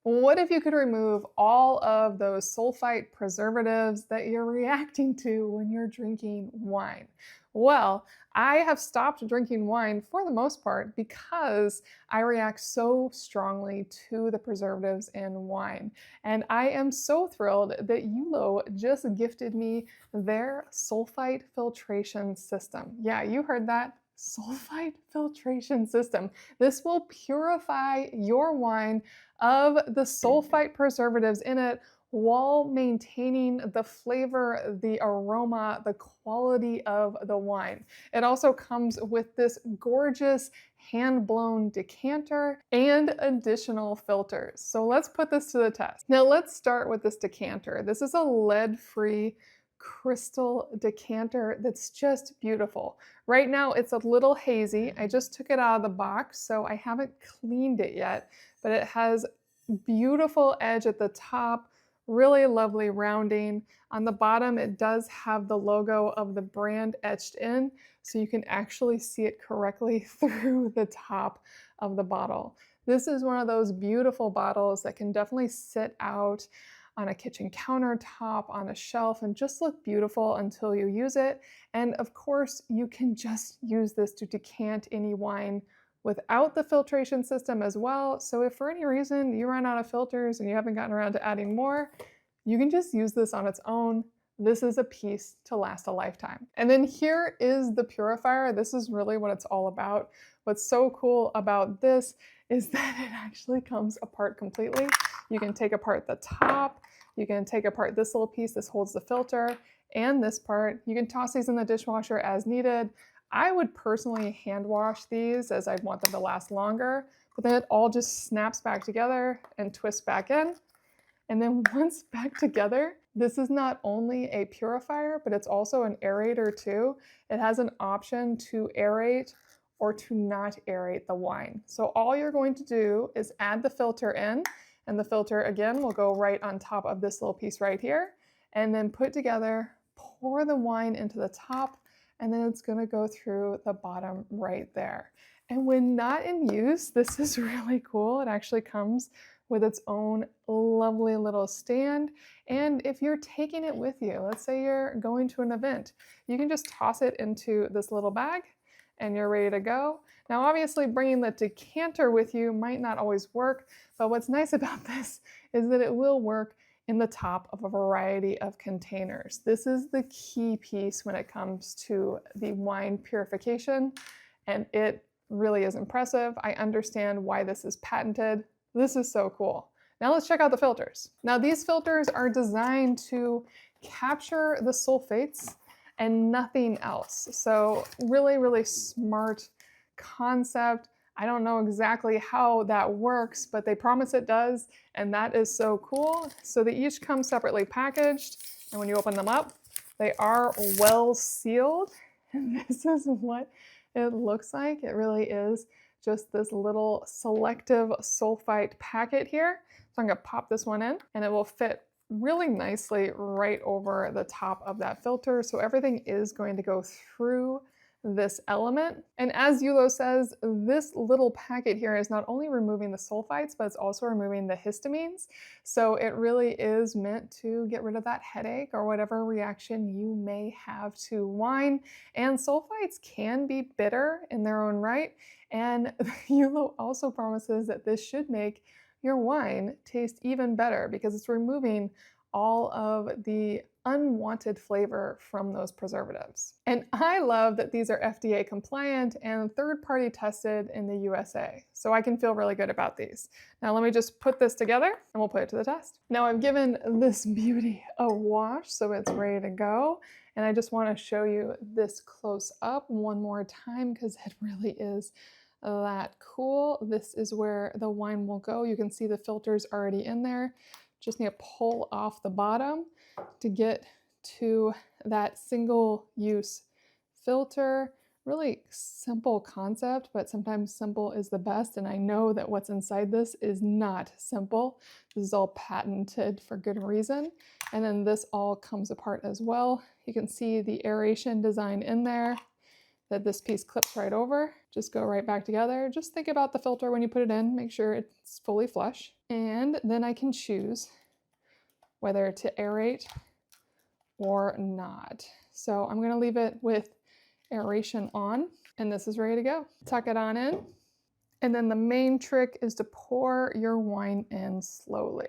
What if you could remove all of those sulfite preservatives that you're reacting to when you're drinking wine? Well, I have stopped drinking wine for the most part because I react so strongly to the preservatives in wine. And I am so thrilled that Ullo just gifted me their sulfite filtration system. Yeah, you heard that. Sulfite filtration system. This will purify your wine of the sulfite preservatives in it while maintaining the flavor, the aroma, the quality of the wine. It also comes with this gorgeous hand-blown decanter and additional filters. So let's put this to the test. Now let's start with this decanter. This is a lead-free crystal decanter that's just beautiful. Right now it's a little hazy. I just took it out of the box, so I haven't cleaned it yet, but it has beautiful edge at the top, really lovely rounding. On the bottom, it does have the logo of the brand etched in, so you can actually see it correctly through the top of the bottle. This is one of those beautiful bottles that can definitely sit out on a kitchen countertop, on a shelf, and just look beautiful until you use it. And of course, you can just use this to decant any wine without the filtration system as well. So if for any reason you run out of filters and you haven't gotten around to adding more, you can just use this on its own. This is a piece to last a lifetime. And then here is the purifier. This is really what it's all about. What's so cool about this is that it actually comes apart completely. You can take apart the top, you can take apart this little piece, this holds the filter, and this part. You can toss these in the dishwasher as needed. I would personally hand wash these as I'd want them to last longer, but then it all just snaps back together and twists back in. And then once back together, this is not only a purifier, but it's also an aerator too. It has an option to aerate or to not aerate the wine. So all you're going to do is add the filter in, and the filter again will go right on top of this little piece right here, and then put together, pour the wine into the top, and then it's going to go through the bottom right there. And when not in use, this is really cool. It actually comes with its own lovely little stand. And if you're taking it with you, let's say you're going to an event, you can just toss it into this little bag and you're ready to go. Now, obviously bringing the decanter with you might not always work, but what's nice about this is that it will work in the top of a variety of containers. This is the key piece when it comes to the wine purification, and it really is impressive. I understand why this is patented. This is so cool. Now let's check out the filters. Now these filters are designed to capture the sulfates and nothing else. So really, really smart concept. I don't know exactly how that works, but they promise it does, and that is so cool. So they each come separately packaged, and when you open them up, they are well sealed. And this is what it looks like. It really is just this little selective sulfite packet here. So I'm gonna pop this one in, and it will fit really nicely right over the top of that filter. So everything is going to go through this element. And as Ullo says, this little packet here is not only removing the sulfites, but it's also removing the histamines. So it really is meant to get rid of that headache or whatever reaction you may have to wine. And sulfites can be bitter in their own right. And Ullo also promises that this should make your wine taste even better because it's removing all of the unwanted flavor from those preservatives. And I love that these are FDA compliant and third-party tested in the USA. So I can feel really good about these. Now let me just put this together and we'll put it to the test. Now I've given this beauty a wash, so it's ready to go. And I just want to show you this close up one more time because it really is that cool. This is where the wine will go. You can see the filters already in there. Just need to pull off the bottom to get to that single-use filter. Really simple concept, but sometimes simple is the best, and I know that what's inside this is not simple. This is all patented for good reason. And then this all comes apart as well. You can see the aeration design in there. that this piece clips right over. Just go right back together. Just think about the filter when you put it in, make sure it's fully flush. And then I can choose whether to aerate or not. So I'm gonna leave it with aeration on, and this is ready to go. Tuck it on in. And then the main trick is to pour your wine in slowly.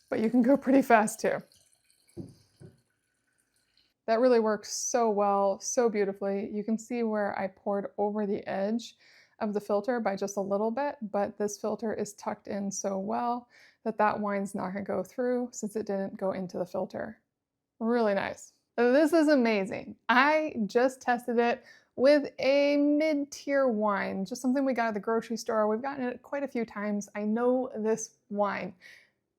But you can go pretty fast too. That really works so well, so beautifully. You can see where I poured over the edge of the filter by just a little bit, but this filter is tucked in so well that that wine's not gonna go through since it didn't go into the filter. Really nice. This is amazing. I just tested it with a mid-tier wine, just something we got at the grocery store. We've gotten it quite a few times. I know this wine,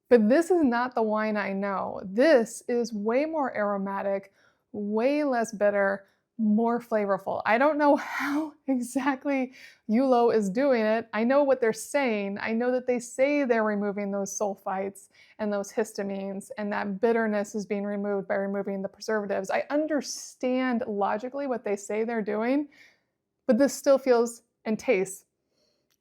but this is not the wine I know. This is way more aromatic, way less bitter, more flavorful. I don't know how exactly Ullo is doing it. I know what they're saying. I know that they say they're removing those sulfites and those histamines, and that bitterness is being removed by removing the preservatives. I understand logically what they say they're doing, but this still feels and tastes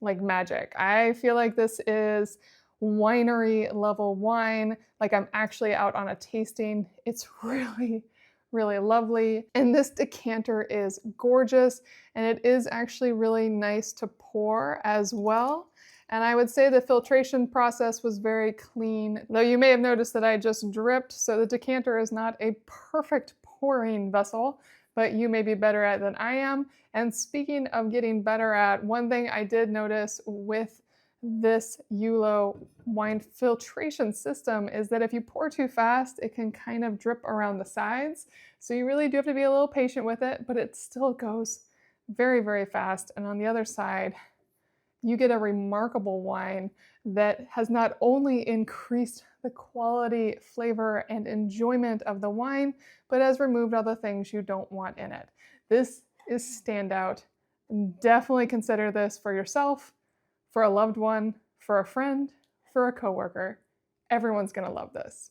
like magic. I feel like this is winery level wine, like I'm actually out on a tasting. It's really, really lovely. And this decanter is gorgeous, and it is actually really nice to pour as well. And I would say the filtration process was very clean, though you may have noticed that I just dripped, so the decanter is not a perfect pouring vessel, but you may be better at it than I am. And speaking of getting better at, one thing I did notice with this Ullo wine filtration system is that if you pour too fast, it can kind of drip around the sides. So you really do have to be a little patient with it, but it still goes very, very fast. And on the other side, you get a remarkable wine that has not only increased the quality, flavor, and enjoyment of the wine, but has removed all the things you don't want in it. This is standout. Definitely consider this for yourself, for a loved one, for a friend, for a coworker. Everyone's gonna love this.